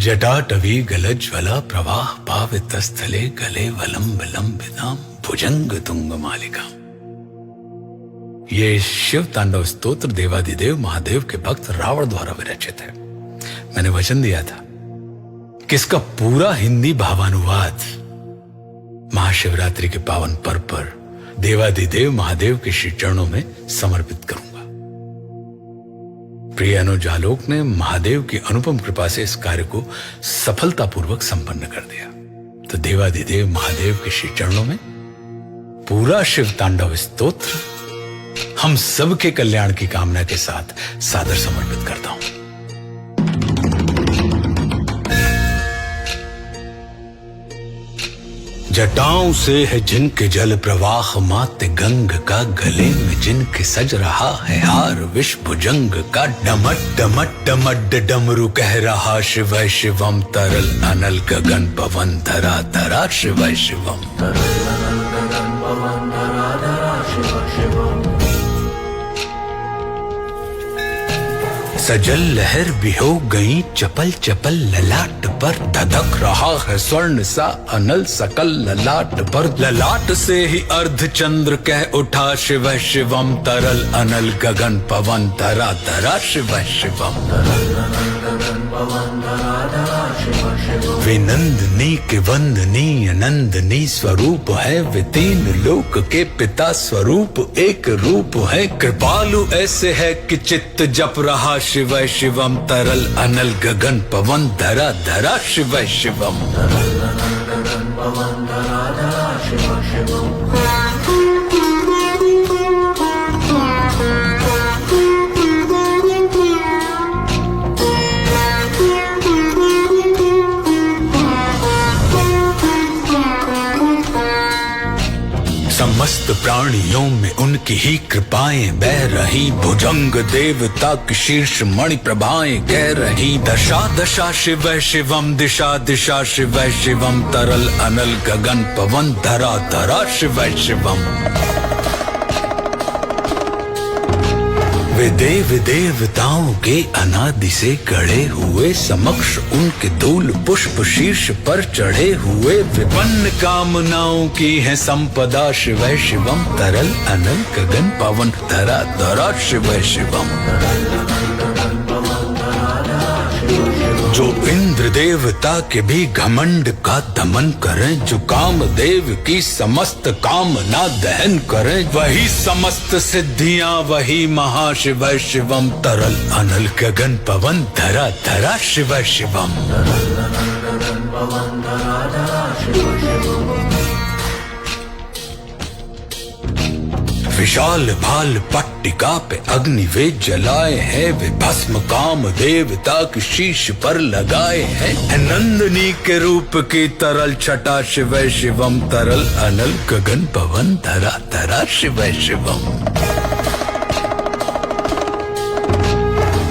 जटाटवी गलज्ज्वला प्रवाह पावितस्थले गले वलंबिदाम भुजंग तुंग मालिका। ये शिव तांडव स्तोत्र देवादिदेव महादेव के भक्त रावण द्वारा विरचित है। मैंने वचन दिया था कि इसका पूरा हिंदी भावानुवाद महाशिवरात्रि के पावन पर्व पर देवादिदेव महादेव के श्री चरणों में समर्पित करूंगा। प्रिय अनुज आलोक ने महादेव की अनुपम कृपा से इस कार्य को सफलतापूर्वक संपन्न कर दिया। तो देवादिदेव महादेव के श्री चरणों में पूरा शिव तांडव स्तोत्र हम सबके कल्याण की कामना के साथ सादर समर्पित करता हूं। जटाओं से है जिनके जल प्रवाह माते गंग का, गले में जिनके सज रहा है हार विष भुजंग का, डमट डमट डमट डमरू कह रहा शिव शिवम, तरल अनल गगन पवन धरा धरा शिव शिवम, तरल अनल गगन पवन धरा धरा शिव शिवम। सजल लहर भी हो गई चपल चपल, ललाट पर धधक रहा है स्वर्ण सा अनल सकल, ललाट पर ललाट से ही अर्ध चंद्र कह उठा शिव शिवम, तरल अनल गगन पवन धरा धरा शिव शिवम, तरल अनल गगन पवन धरा धरा शिव शिवम। वे नंदनी के वंदनी अनंदनी स्वरूप है, वे तीन लोक के पिता स्वरूप एक रूप है, कृपालु ऐसे है कि चित्त जप रहा शिव शिवम, तरल अनल गगन पवन धरा धरा शिव शिवम, तरल अनल गगन पवन धरा धरा शिव शिवम। समस्त प्राणियों में उनकी ही कृपाएं बह रही, भुजंग देवता की शीर्ष मणि प्रभाएं कह रही, दशा दशा शिव शिवम, दिशा दिशा शिव शिवम, तरल अनल गगन पवन धरा धरा शिव शिवम। वे देव देवताओं के अनादि से गढ़े हुए, समक्ष उनके धूल पुष्प शीर्ष पर चढ़े हुए, विपन्न कामनाओं की है संपदा शिव शिवम, तरल अनल गगन पवन धरा धरा शिव शिवम, तरल अनल गगन पवन धरा धरा शिव शिवम। जो इंद्र देवता के भी घमंड का दमन करें, जो कामदेव की समस्त कामना दहन करें, वही समस्त सिद्धियां वही महाशिव शिवम, तरल अनल गगन पवन धरा धरा शिव शिवम, तरल अनल गगन पवन धरा धरा शिव शिवम। विशाल भाल पट्टिका पे अग्नि वे जलाए हैं, वे भस्म काम देवता की शीश पर लगाए हैं, नंदनी के रूप की तरल छटा शिव शिवम, तरल अनल गगन पवन धरा धरा शिव शिवम।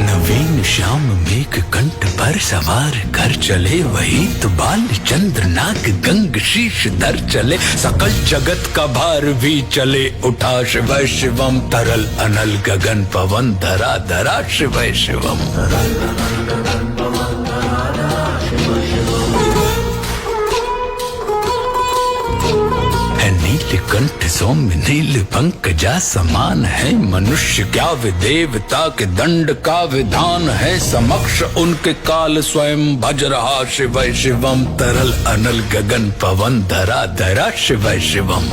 नवीन श्याम मेघ कंठ पर सवार कर चले, वही तो बाल चंद्र नाग गंग शीश धर चले, सकल जगत का भार भी चले उठा शिव शिवम, तरल अनल गगन पवन धरा धरा शिव शिवम, तरल अनल गगन पवन धरा धरा शिव शिवम। नीलकंठ सौम्य नील पंकजा समान है, मनुष्य क्या वे देवता के दंड का विधान है, समक्ष उनके काल स्वयं भज रहा शिव शिवम, तरल अनल गगन पवन धरा धरा शिव शिवम।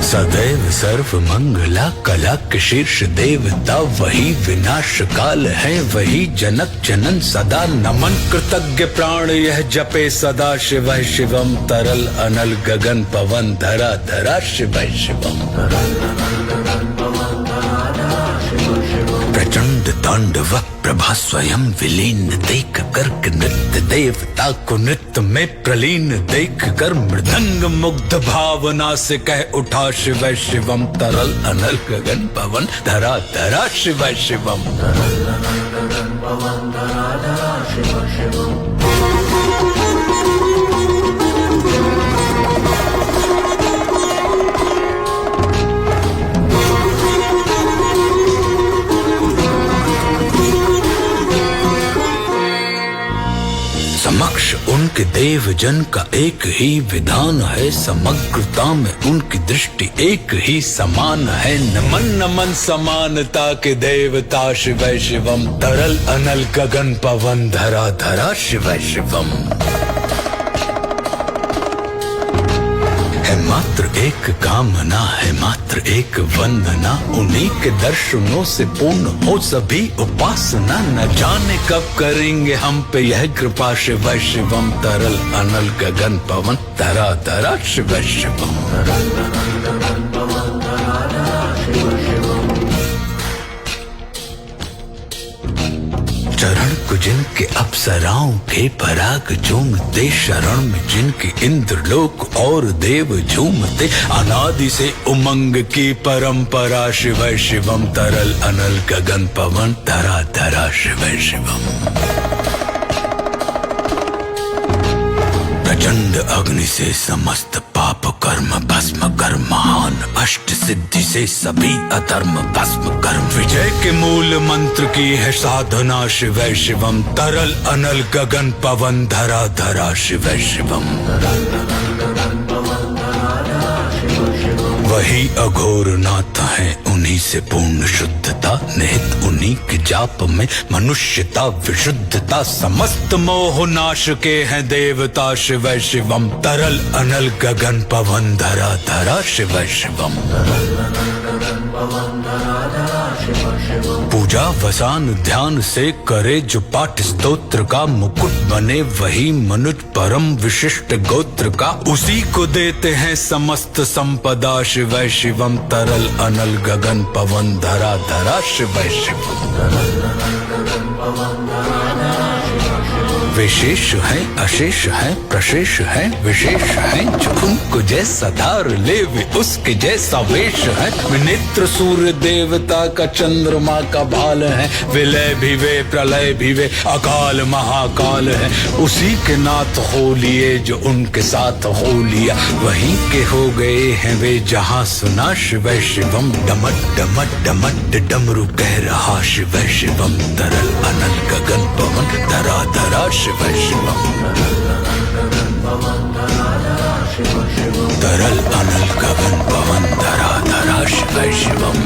सदैव सर्व मंगला कला के शीर्ष देवता, वही विनाश काल है वही जनक जनन सदा, नमन कृतज्ञ प्राण यह जपे सदा शिव शिवम, तरल अनल गगन पवन धरा धरा शिव शिवम, तरल अनल गगन पवन धरा धरा शिव शिवम। प्रचंड तांडव प्रभा स्वयं विलीन देख कर नृत्य देवता को नृत्य में प्रलीन देख कर, मृदंग मुग्ध भावना से कह उठा शिव शिवम, तरल अनल गगन पवन धरा धरा शिव शिवम, तरल अनल गगन पवन धरा धरा शिव शिवम। उनके देव जन का एक ही विधान है, समग्रता में उनकी दृष्टि एक ही समान है। नमन नमन समानता के देवता शिव शिवम, तरल अनल गगन पवन धरा धरा शिव शिवम। है मात्र एक कामना, है मात्र एक वंदना, उन्हीं के दर्शनों से पूर्ण हो सभी उपासना। न जाने कब करेंगे हम पे यह कृपा शिव शिवम, तरल अनल गगन पवन धरा धरा शिव शिवम। चरण को जिनके अप्सराओं के पराग झूमते, शरण में जिनके इंद्रलोक और देव झूमते। अनादि से उमंग की परंपरा शिव शिवम, तरल अनल गगन पवन धरा धरा शिव शिवम। प्रचंड अग्नि से समस्त पाप कर्म भस्म कर, महान अष्ट सिद्धि से सभी अधर्म भस्म कर। विजय के मूल मंत्र की है साधना शिव शिवम, तरल अनल गगन पवन धरा धरा शिव शिवम। वही अघोर नाथ है, उन्हीं से पूर्ण शुद्धता, निहित उन्हीं के जाप में मनुष्यता विशुद्धता। समस्त मोह नाश के हैं देवता शिव शिवम, तरल अनल गगन पवन धरा धरा शिव शिवम। पूजा वसान ध्यान से करे जो पाठ स्तोत्र का, मुकुट बने वही मनुज परम विशिष्ट गोत्र का। उसी को देते हैं समस्त संपदा शिव शिवम, तरल अनल गगन पवन धरा धरा शिव शिवम। विशेष है अशेष है प्रशेष है विशेष है, जो उनको जैसा धार ले वे उसके जैसा वेश है। विनेत्र सूर्य देवता का चंद्रमा का भाल है, विलय भी वे प्रलय भी वे अकाल महाकाल है। उसी के नाथ हो लिए जो उनके साथ हो लिया, वहीं के हो गए हैं वे जहां सुना शिव शिवम। डमट डमट डमट डमरू कह रहा शिव शिवम, तरल अनल गगन पवन धरा धरा शिव शिवम। तरल अनल गगन पवन धरा धरा शिव शिवम।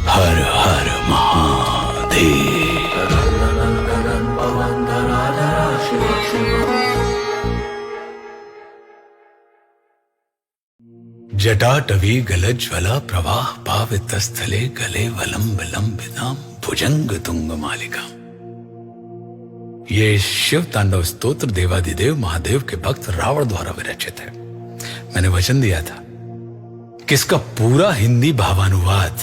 हर हर महादेव। जटाटवी गलज्वला प्रवाह पावितस्थले, गले वलंब लंबिताम भुजंग तुंग मालिका। ये शिव तांडव स्तोत्र देवादिदेव महादेव के भक्त रावण द्वारा विरचित है। मैंने वचन दिया था कि इसका पूरा हिंदी भावानुवाद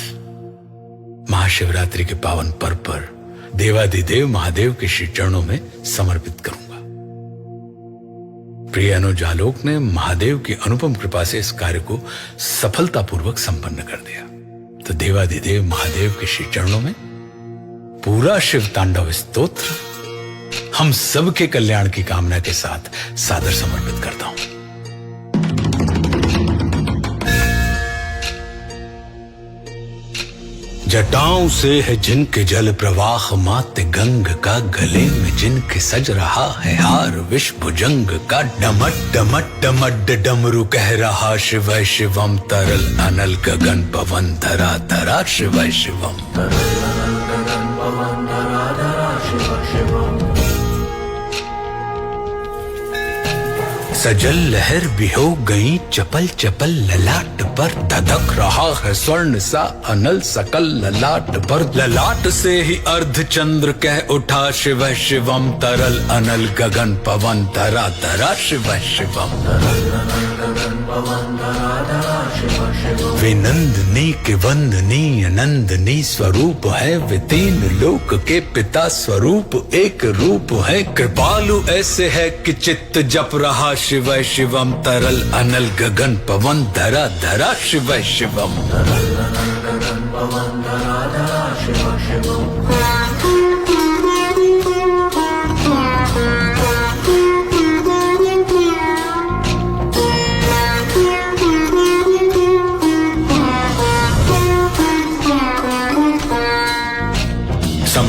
महाशिवरात्रि के पावन पर्व पर देवादिदेव महादेव के श्री चरणों में समर्पित करूंगा। प्रिय अनुज आलोक ने महादेव की अनुपम कृपा से इस कार्य को सफलतापूर्वक संपन्न कर दिया। तो देवादिदेव महादेव के श्री चरणों में पूरा शिव तांडव स्तोत्र हम सबके कल्याण की कामना के साथ सादर समर्पित करता हूं। जटाओं से है जिनके जल प्रवाह माते गंग का, गले में जिनके सज रहा है हार विष भुजंग का। डमट डमट डमट डमरू कह रहा शिव शिवम, तरल अनल गगन पवन धरा धरा शिव शिवम। सजल लहर भी हो गई चपल चपल, ललाट पर धधक रहा है स्वर्ण सा अनल सकल ललाट पर। ललाट से ही अर्ध चंद्र कह उठा शिव शिवम, तरल अनल गगन पवन धरा धरा शिव शिवम। वे नंदनी के वंदनीय नंदनी स्वरूप है, वे तीन लोक के पिता स्वरूप एक रूप है। कृपालु ऐसे है कि चित्त जप रहा शिव शिवम, तरल अनल गगन पवन धरा धरा शिव शिवम।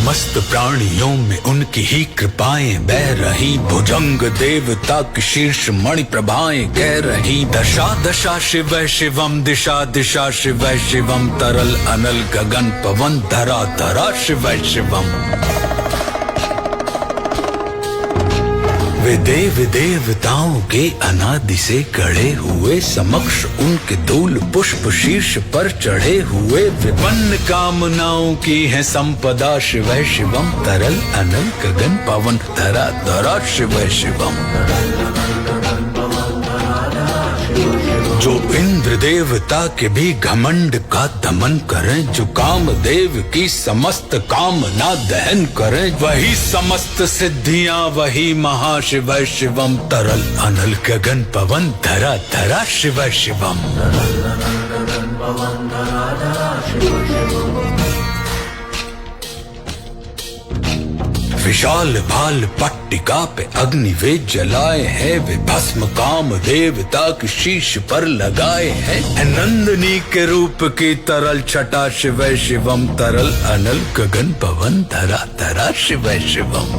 समस्त प्राणियों में उनकी ही कृपाएं बह रही। भुजंग देवता की शीर्ष मणि प्रभाएं कह रही। दशा दशा शिव शिवम, दिशा दिशा शिव शिवम, तरल अनल गगन पवन धरा धरा शिव शिवम। वे देव देवताओं के अनादि से गढ़े हुए, समक्ष उनके धूल पुष्प शीर्ष पर चढ़े हुए। विपन्न कामनाओं की है संपदा शिव शिवम, तरल अनल गगन पवन धरा धरा शिव शिवम। जो इंद्र देवता के भी घमंड का दमन करें, जो कामदेव की समस्त कामना दहन करें, वही समस्त सिद्धियां, वही महाशिव शिवम, तरल अनल गगन पवन धरा धरा शिव शिवम। विशाल भाल पट्टिका पे अग्नि वे जलाए हैं, वे भस्म काम देवता की शीश पर लगाए हैं। नंदनी के रूप की तरल छटा शिव शिवम, तरल अनल गगन पवन धरा धरा शिव शिवम।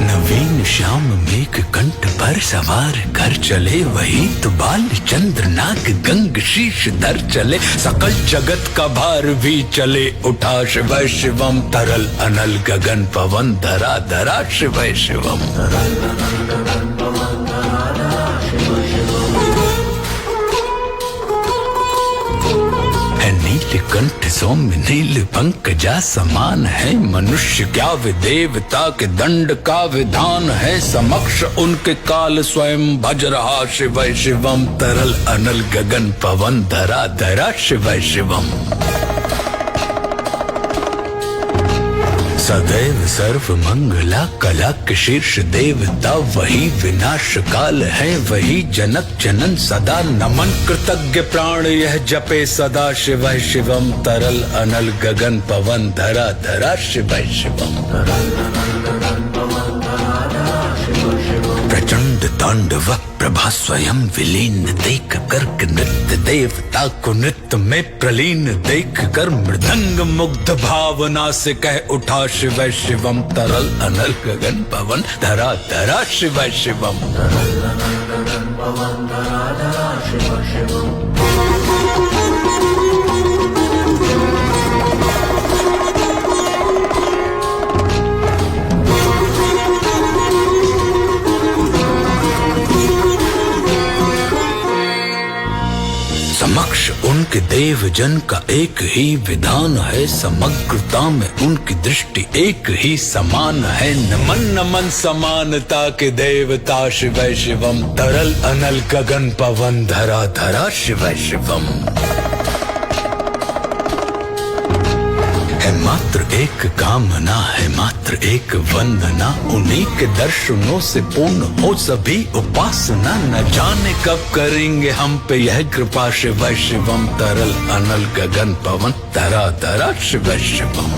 नवीन श्याम मेघ कंठ पर सवार कर चले, वही तो बाल चंद्र नाग गंग शीश धर चले। सकल जगत का भार भी चले उठा शिव शिवम, तरल अनल गगन पवन धरा धरा शिव शिवम। नीलकंठ सौम्य नील पंकजा समान है, मनुष्य क्या वे देवता के दंड का विधान है। समक्ष उनके काल स्वयं भज रहा शिव शिवम, तरल अनल गगन पवन धरा धरा शिव शिवम। सदैव सर्व मंगला कला के शीर्ष देवता, वही विनाश काल है, वही जनक जनन सदा नमन। कृतज्ञ प्राण यह जपे सदा शिव शिवम, तरल अनल गगन पवन धरा धरा शिव शिवम। प्रचंड तांडव प्रभा स्वयं विलीन देख कर नृत्य देवता को नृत्य में प्रलीन देख कर, मृदंग मुग्ध भावना से कह उठा शिव शिवम, तरल अनल गगन पवन धरा धरा शिव शिवम। समक्ष उनके देव जन का एक ही विधान है, समग्रता में उनकी दृष्टि एक ही समान है। नमन नमन समानता के देवता शिव शिवम, तरल अनल गगन पवन धरा धरा शिव शिवम। है मात्र एक कामना, है मात्र एक वंदना, उन्हीं के दर्शनों से पूर्ण हो सभी उपासना। न जाने कब करेंगे हम पे यह कृपा शिव शिवम, तरल अनल गगन पवन धरा धरा शिव शिवम।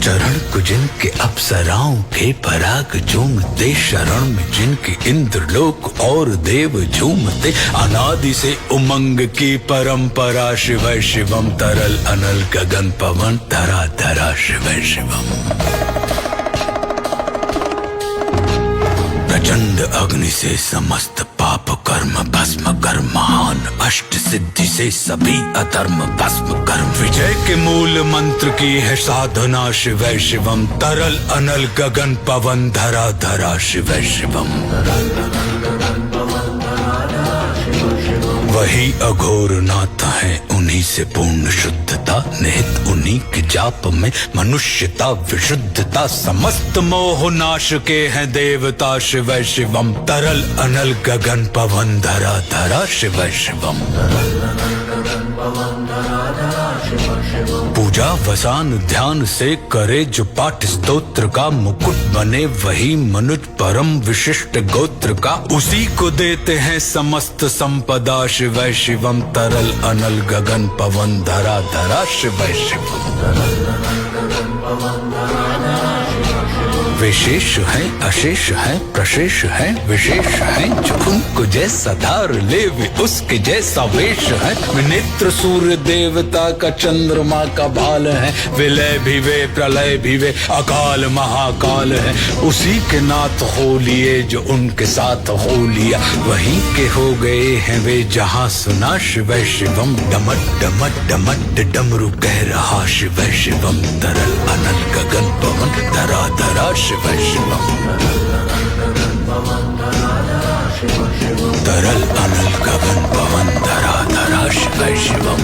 चरण को जिनके अप्सराओं के पराग झूमते, शरण में जिनके इंद्रलोक और देव झूमते। अनादि से उमंग की परंपरा शिव शिवम, तरल अनल गगन पवन धरा धरा शिव शिवम। प्रचंड अग्नि से समस्त पाप कर्म भस्म कर, महान अष्ट सिद्धि से सभी अधर्म भस्म कर। विजय के मूल मंत्र की है साधना शिव शिवम, तरल अनल गगन पवन धरा धरा शिव शिवम। वही अघोर नाथ है, उन्हीं से पूर्ण शुद्धता, निहित उन्हीं के जाप में मनुष्यता विशुद्धता। समस्त मोह नाश के हैं देवता शिव शिवम, तरल अनल गगन पवन धरा धरा शिव शिवम। पूजा वसान ध्यान से करे जो पाठ स्तोत्र का, मुकुट बने वही मनुज परम विशिष्ट गोत्र का। उसी को देते हैं समस्त संपदा शिव शिवम, तरल अनल गगन पवन धरा धरा शिव शिवम। विशेष है अशेष है प्रशेष है विशेष है, जो उनको जैसा धार ले वे उसके जैसा वेश है। वे नेत्र सूर्य देवता का चंद्रमा का भाल है, विलय भी वे प्रलय भी वे अकाल महाकाल है। उसी के नाथ हो लिए जो उनके साथ हो लिया, वहीं के हो गए हैं वे जहां सुना शिव शिवम। डमट डमट डमट डमरू कह रहा शिव शिवम, तरल अनल गगन पवन धरा धरा शिव शिवम। तरल अनल गगन पवन धरा धरा शिव शिवम।